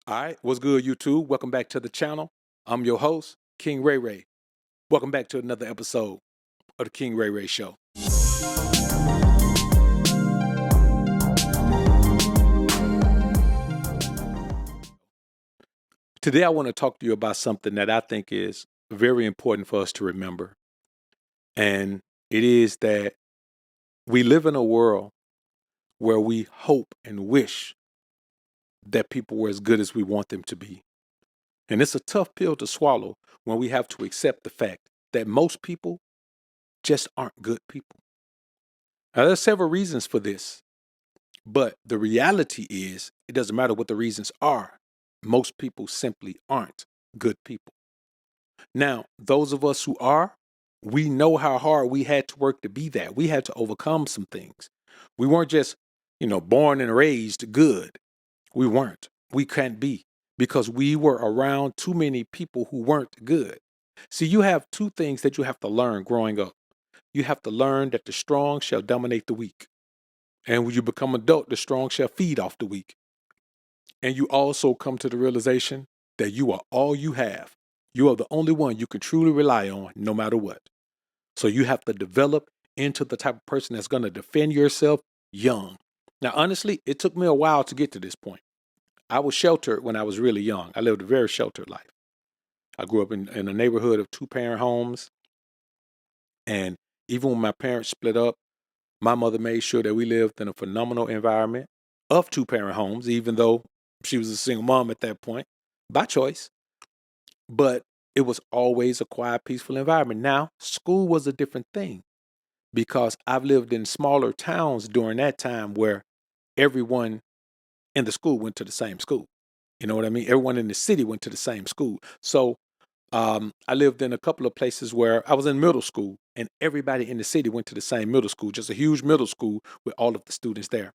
All right, what's good, YouTube? Welcome back to the channel. I'm your host, King Ray Ray. Welcome back to another episode of the King Ray Ray Show. Today, I want to talk to you about something that I think is very important for us to remember. And it is that we live in a world where we hope and wish that people were as good as we want them to be. And it's a tough pill to swallow when we have to accept the fact that most people just aren't good people. Now, there's several reasons for this, but the reality is it doesn't matter what the reasons are. Most people simply aren't good people. Now, those of us who are, we know how hard we had to work to be that. We had to overcome some things. We weren't just, born and raised good. We weren't. We can't be because we were around too many people who weren't good. See, you have two things that you have to learn growing up. You have to learn that the strong shall dominate the weak. And when you become adult, the strong shall feed off the weak. And you also come to the realization that you are all you have. You are the only one you can truly rely on no matter what. So you have to develop into the type of person that's going to defend yourself young. Now, honestly, it took me a while to get to this point. I was sheltered when I was really young. I lived a very sheltered life. I grew up in a neighborhood of two-parent homes. And even when my parents split up, my mother made sure that we lived in a phenomenal environment of two-parent homes, even though she was a single mom at that point, by choice. But it was always a quiet, peaceful environment. Now, school was a different thing because I've lived in smaller towns during that time where everyone in the school went to the same school. You know what I mean? Everyone in the city went to the same school. So I lived in a couple of places where I was in middle school and everybody in the city went to the same middle school, just a huge middle school with all of the students there.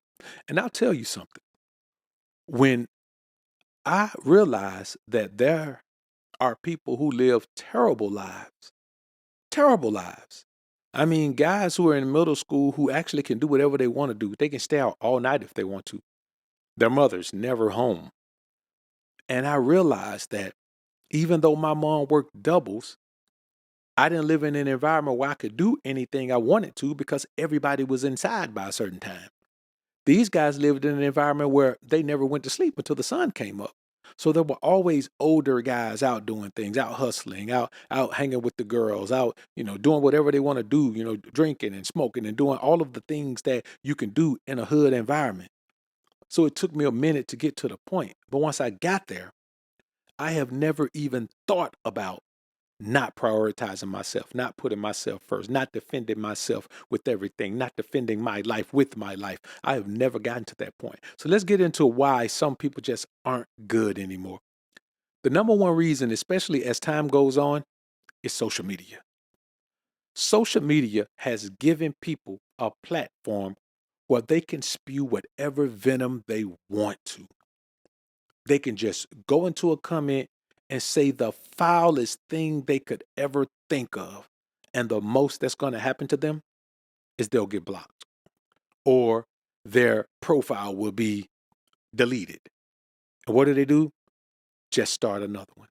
And I'll tell you something. When I realized that there are people who live terrible lives. I mean, guys who are in middle school who actually can do whatever they want to do. They can stay out all night if they want to. Their mother's never home. And I realized that even though my mom worked doubles, I didn't live in an environment where I could do anything I wanted to because everybody was inside by a certain time. These guys lived in an environment where they never went to sleep until the sun came up. So there were always older guys out doing things, out hustling, out hanging with the girls, out, doing whatever they want to do, drinking and smoking and doing all of the things that you can do in a hood environment. So it took me a minute to get to the point. But once I got there, I have never even thought about not prioritizing myself, not putting myself first, not defending myself with everything, not defending my life with my life. I have never gotten to that point. So let's get into why some people just aren't good anymore. The number one reason, especially as time goes on, is social media. Social media has given people a platform where they can spew whatever venom they want to. They can just go into a comment and say the foulest thing they could ever think of. And the most that's going to happen to them is they'll get blocked or their profile will be deleted. And what do? Just start another one.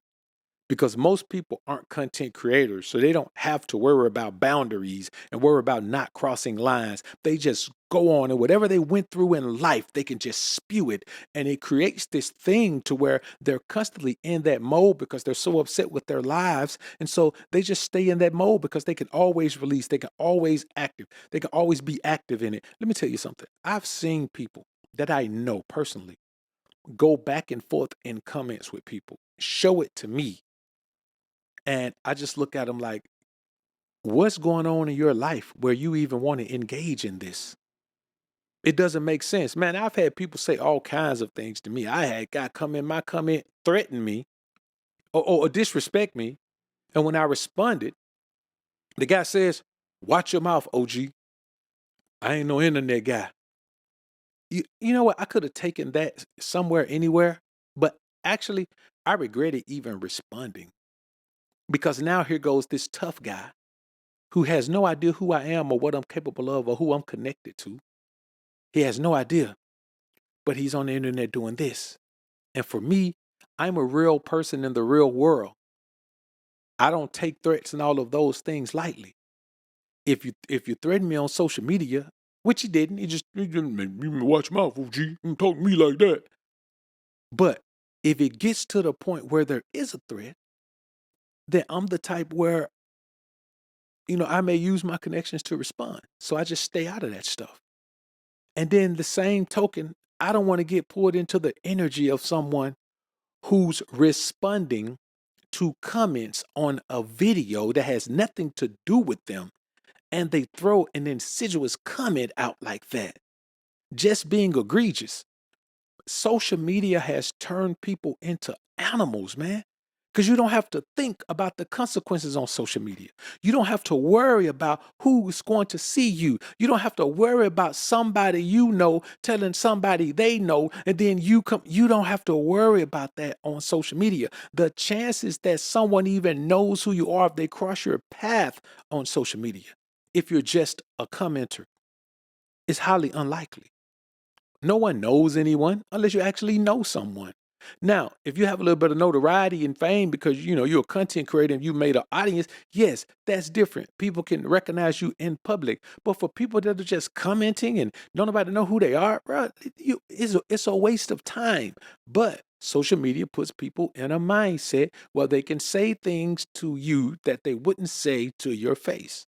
Because most people aren't content creators, so they don't have to worry about boundaries and worry about not crossing lines. They just go on, and whatever they went through in life, they can just spew it. And it creates this thing to where they're constantly in that mode because they're so upset with their lives. And so they just stay in that mode because they can always release, they can always active, they can always be active in it. Let me tell you something. I've seen people that I know personally go back and forth in comments with people, show it to me. And I just look at them like, what's going on in your life where you even want to engage in this? It doesn't make sense. Man, I've had people say all kinds of things to me. I had guy come in my comment, threaten me or disrespect me. And when I responded, the guy says, watch your mouth, OG. I ain't no internet guy. You know what? I could have taken that somewhere, anywhere. But actually, I regretted even responding. Because now here goes this tough guy who has no idea who I am or what I'm capable of or who I'm connected to. He has no idea, but he's on the internet doing this. And for me, I'm a real person in the real world. I don't take threats and all of those things lightly. If you threaten me on social media, which he didn't, he didn't make me watch my mouth, OG. Don't talk to me like that. But if it gets to the point where there is a threat, then I'm the type where, I may use my connections to respond. So I just stay out of that stuff. And then the same token, I don't want to get pulled into the energy of someone who's responding to comments on a video that has nothing to do with them, and they throw an insidious comment out like that, just being egregious. Social media has turned people into animals, man. Because you don't have to think about the consequences on social media. You don't have to worry about who's going to see you. You don't have to worry about somebody you know telling somebody they know, and then you come. You don't have to worry about that on social media. The chances that someone even knows who you are if they cross your path on social media, if you're just a commenter, is highly unlikely. No one knows anyone unless you actually know someone. Now, if you have a little bit of notoriety and fame because you're a content creator and you made an audience, yes, that's different. People can recognize you in public. But for people that are just commenting and don't nobody know who they are, bro, it's a waste of time. But social media puts people in a mindset where they can say things to you that they wouldn't say to your face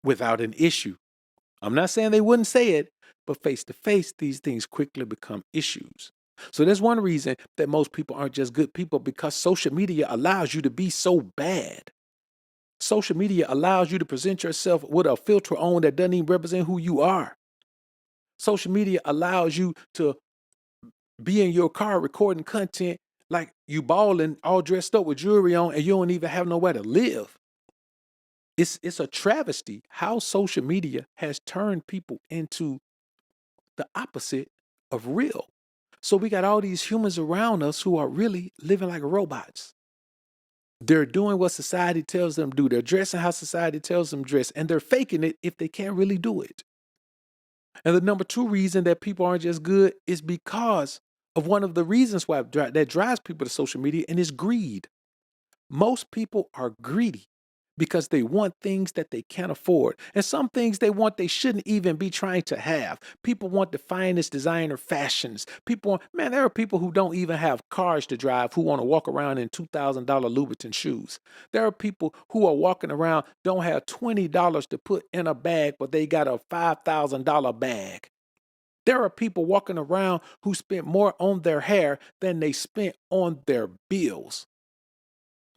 without an issue. I'm not saying they wouldn't say it, but face to face, these things quickly become issues. So there's one reason that most people aren't just good people, because social media allows you to be so bad. Social media allows you to present yourself with a filter on that doesn't even represent who you are. Social media allows you to be in your car recording content like you balling, all dressed up with jewelry on, and you don't even have nowhere to live. It's a travesty how social media has turned people into the opposite of real. So we got all these humans around us who are really living like robots. They're doing what society tells them to do. They're dressing how society tells them to dress, and they're faking it if they can't really do it. And the number two reason that people aren't just good is because of one of the reasons why that drives people to social media, and it's greed. Most people are greedy because they want things that they can't afford. And some things they want they shouldn't even be trying to have. People want the finest designer fashions. There are people who don't even have cars to drive who want to walk around in $2,000 Louboutin shoes. There are people who are walking around, don't have $20 to put in a bag, but they got a $5,000 bag. There are people walking around who spent more on their hair than they spent on their bills.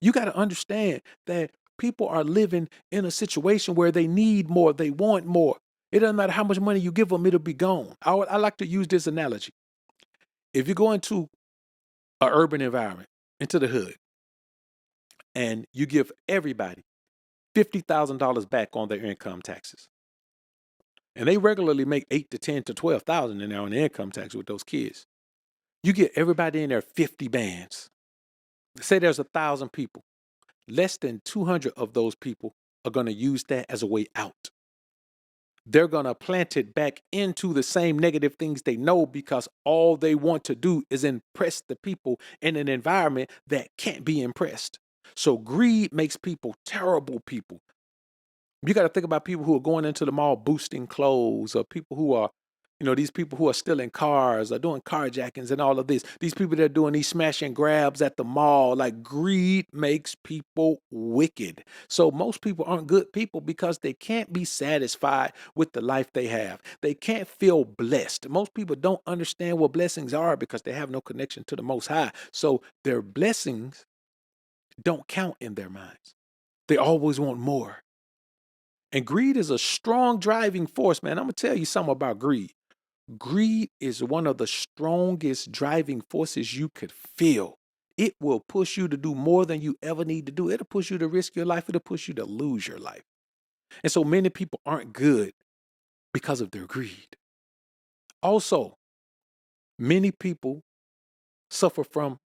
You got to understand that people are living in a situation where they need more, they want more. It doesn't matter how much money you give them, it'll be gone. I like to use this analogy. If you go into an urban environment, into the hood, and you give everybody $50,000 back on their income taxes, and they regularly make 8 to 10 to 12,000 in there on the income tax with those kids, you get everybody in there 50 bands. Say there's 1,000 people. Less than 200 of those people are going to use that as a way out. They're going to plant it back into the same negative things they know, because all they want to do is impress the people in an environment that can't be impressed. So greed makes people terrible people. You got to think about people who are going into the mall boosting clothes, or people who are, these people who are stealing cars or doing carjackings and all of this. These people that are doing these smash and grabs at the mall. Like, greed makes people wicked. So most people aren't good people because they can't be satisfied with the life they have. They can't feel blessed. Most people don't understand what blessings are because they have no connection to the Most High. So their blessings don't count in their minds. They always want more. And greed is a strong driving force, man. I'm going to tell you something about greed. Greed is one of the strongest driving forces you could feel. It will push you to do more than you ever need to do. It'll push you to risk your life. It'll push you to lose your life. And so many people aren't good because of their greed. Also, many people suffer from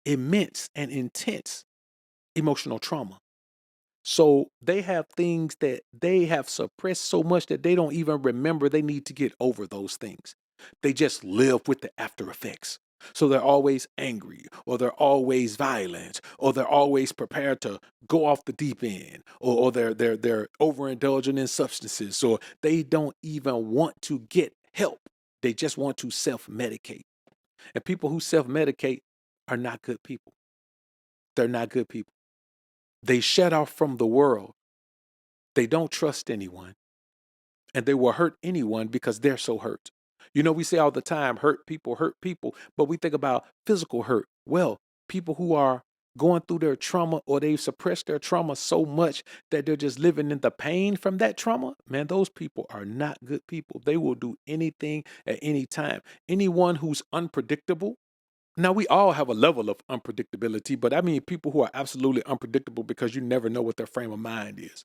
immense and intense emotional trauma. So they have things that they have suppressed so much that they don't even remember they need to get over those things. They just live with the after effects. So they're always angry, or they're always violent, or they're always prepared to go off the deep end, or they're overindulging in substances, or they don't even want to get help. They just want to self-medicate. And people who self-medicate are not good people. They're not good people. They shut off from the world. They don't trust anyone, and they will hurt anyone because they're so hurt. You know, we say all the time, hurt people, but we think about physical hurt. Well, people who are going through their trauma, or they've suppressed their trauma so much that they're just living in the pain from that trauma, man, those people are not good people. They will do anything at any time. Anyone who's unpredictable. Now, we all have a level of unpredictability, but I mean people who are absolutely unpredictable because you never know what their frame of mind is.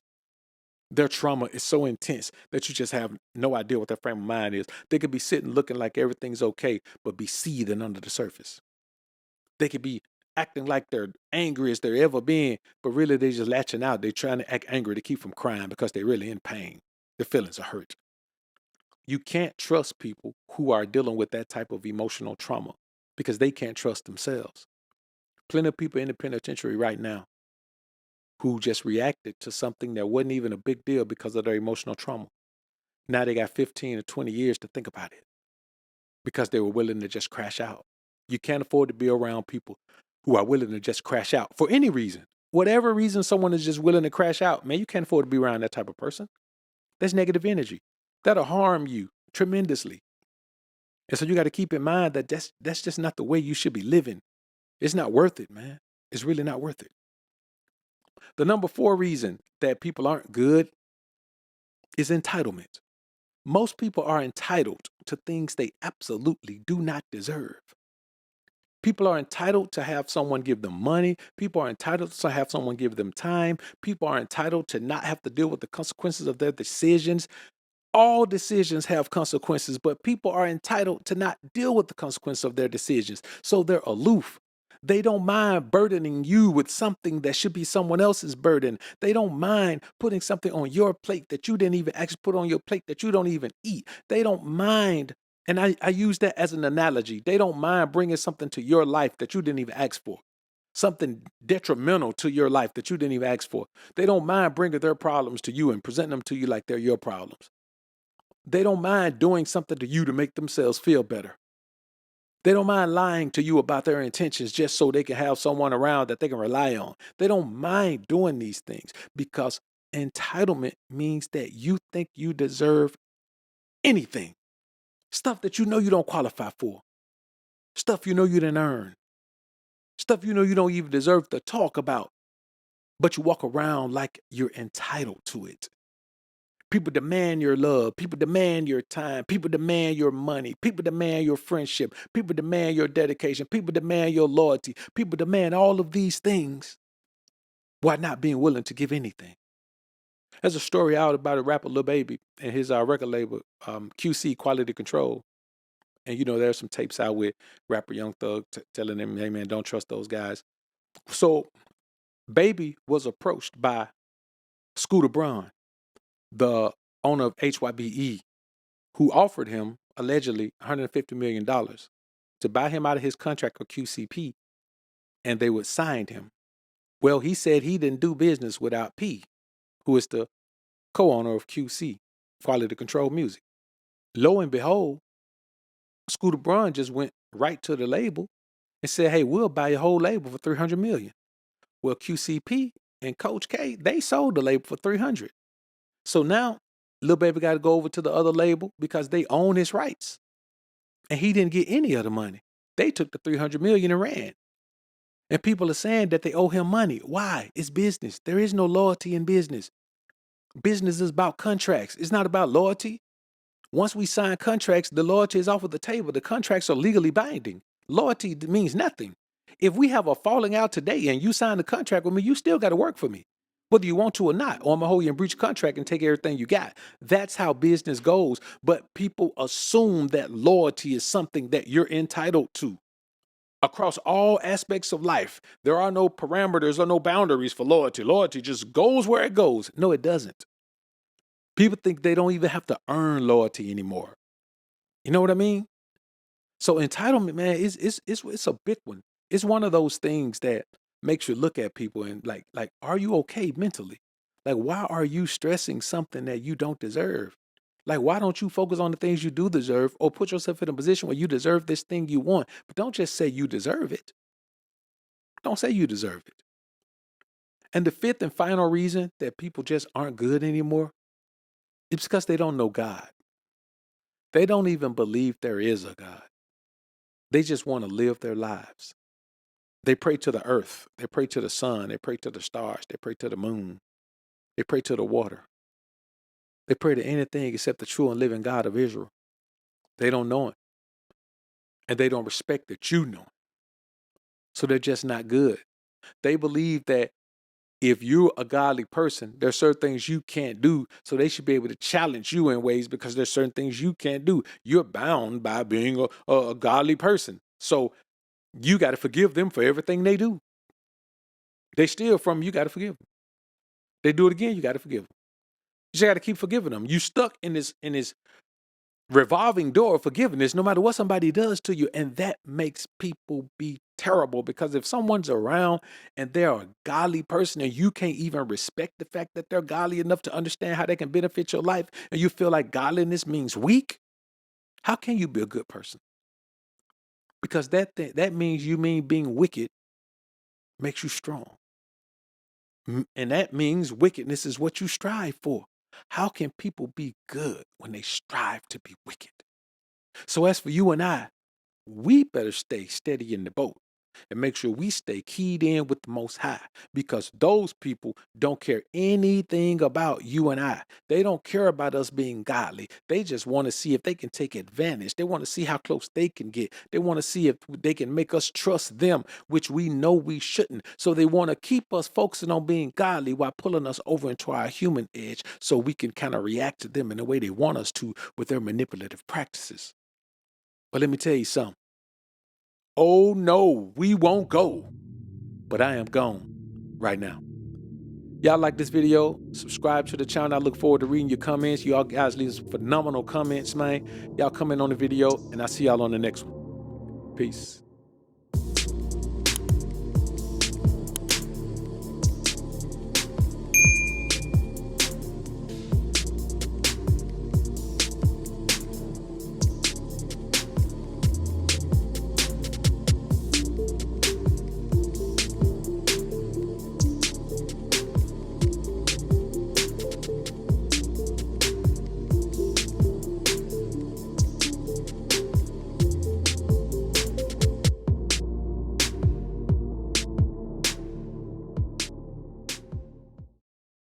Their trauma is so intense that you just have no idea what their frame of mind is. They could be sitting looking like everything's okay, but be seething under the surface. They could be acting like they're angry as they're ever been, but really they're just latching out. They're trying to act angry to keep from crying because they're really in pain. Their feelings are hurt. You can't trust people who are dealing with that type of emotional trauma because they can't trust themselves. Plenty of people in the penitentiary right now who just reacted to something that wasn't even a big deal because of their emotional trauma. Now they got 15 or 20 years to think about it because they were willing to just crash out. You can't afford to be around people who are willing to just crash out for any reason. Whatever reason someone is just willing to crash out, man, you can't afford to be around that type of person. That's negative energy. That'll harm you tremendously. And so you got to keep in mind that that's just not the way you should be living. It's not worth it, man. It's really not worth it. The number 4 reason that people aren't good is entitlement. Most people are entitled to things they absolutely do not deserve. People are entitled to have someone give them money. People are entitled to have someone give them time. People are entitled to not have to deal with the consequences of their decisions. All decisions have consequences, but people are entitled to not deal with the consequences of their decisions. So they're aloof. They don't mind burdening you with something that should be someone else's burden. They don't mind putting something on your plate that you didn't even actually put on your plate that you don't even eat. They don't mind, and I use that as an analogy. They don't mind bringing something to your life that you didn't even ask for. Something detrimental to your life that you didn't even ask for. They don't mind bringing their problems to you and presenting them to you like they're your problems. They don't mind doing something to you to make themselves feel better. They don't mind lying to you about their intentions just so they can have someone around that they can rely on. They don't mind doing these things because entitlement means that you think you deserve anything. Stuff that you know you don't qualify for. Stuff you know you didn't earn. Stuff you know you don't even deserve to talk about. But you walk around like you're entitled to it. People demand your love. People demand your time. People demand your money. People demand your friendship. People demand your dedication. People demand your loyalty. People demand all of these things while not being willing to give anything. There's a story out about a rapper, Lil Baby, and his record label, QC, Quality Control. And, you know, there's some tapes out with rapper Young Thug telling him, hey, man, don't trust those guys. So Baby was approached by Scooter Braun, the owner of HYBE, who offered him allegedly $150 million to buy him out of his contract with QCP, and they would sign him. Well, he said he didn't do business without P, who is the co-owner of QC, Quality Control Music. Lo and behold, Scooter Braun just went right to the label and said, hey, we'll buy your whole label for $300 million. Well, QCP and Coach K, they sold the label for $300. So now Lil Baby got to go over to the other label because they own his rights. And he didn't get any of the money. They took the $300 million and ran. And people are saying that they owe him money. Why? It's business. There is no loyalty in business. Business is about contracts. It's not about loyalty. Once we sign contracts, the loyalty is off of the table. The contracts are legally binding. Loyalty means nothing. If we have a falling out today and you sign a contract with me, you still got to work for me, whether you want to or not, or I'm going to hold you in breach of contract and take everything you got. That's how business goes. But people assume that loyalty is something that you're entitled to. Across all aspects of life, there are no parameters or no boundaries for loyalty. Loyalty just goes where it goes. No, it doesn't. People think they don't even have to earn loyalty anymore. You know what I mean? So entitlement, man, it's a big one. It's one of those things that makes you look at people and like, are you okay mentally? Like, why are you stressing something that you don't deserve? Like, why don't you focus on the things you do deserve or put yourself in a position where you deserve this thing you want? But don't just say you deserve it. Don't say you deserve it. And the fifth and final reason that people just aren't good anymore is because they don't know God. They don't even believe there is a God. They just want to live their lives. They pray to the earth. They pray to the sun. They pray to the stars. They pray to the moon. They pray to the water. They pray to anything except the true and living God of Israel. They don't know it. And they don't respect that you know it. So they're just not good. They believe that if you're a godly person, there's certain things you can't do. So they should be able to challenge you in ways because there's certain things you can't do. You're bound by being a godly person. So you got to forgive them for everything they do. They steal from you, got to forgive them. They do it again, you got to forgive them. You just got to keep forgiving them. You stuck in this revolving door of forgiveness no matter what somebody does to you. And that makes people be terrible because if someone's around and they're a godly person and you can't even respect the fact that they're godly enough to understand how they can benefit your life and you feel like godliness means weak, how can you be a good person? Because that means you mean being wicked makes you strong. And that means wickedness is what you strive for. How can people be good when they strive to be wicked? So as for you and I, we better stay steady in the boat and make sure we stay keyed in with the Most High because those people don't care anything about you and I. They don't care about us being godly. They just want to see if they can take advantage. They want to see how close they can get. They want to see if they can make us trust them, which we know we shouldn't. So they want to keep us focusing on being godly while pulling us over into our human edge so we can kind of react to them in the way they want us to with their manipulative practices. But let me tell you something. Oh no, we won't go. But I am gone right now. Y'all like this video? Subscribe to the channel. I look forward to reading your comments. Y'all guys leave some phenomenal comments, man. Y'all comment on the video, and I'll see y'all on the next one. Peace.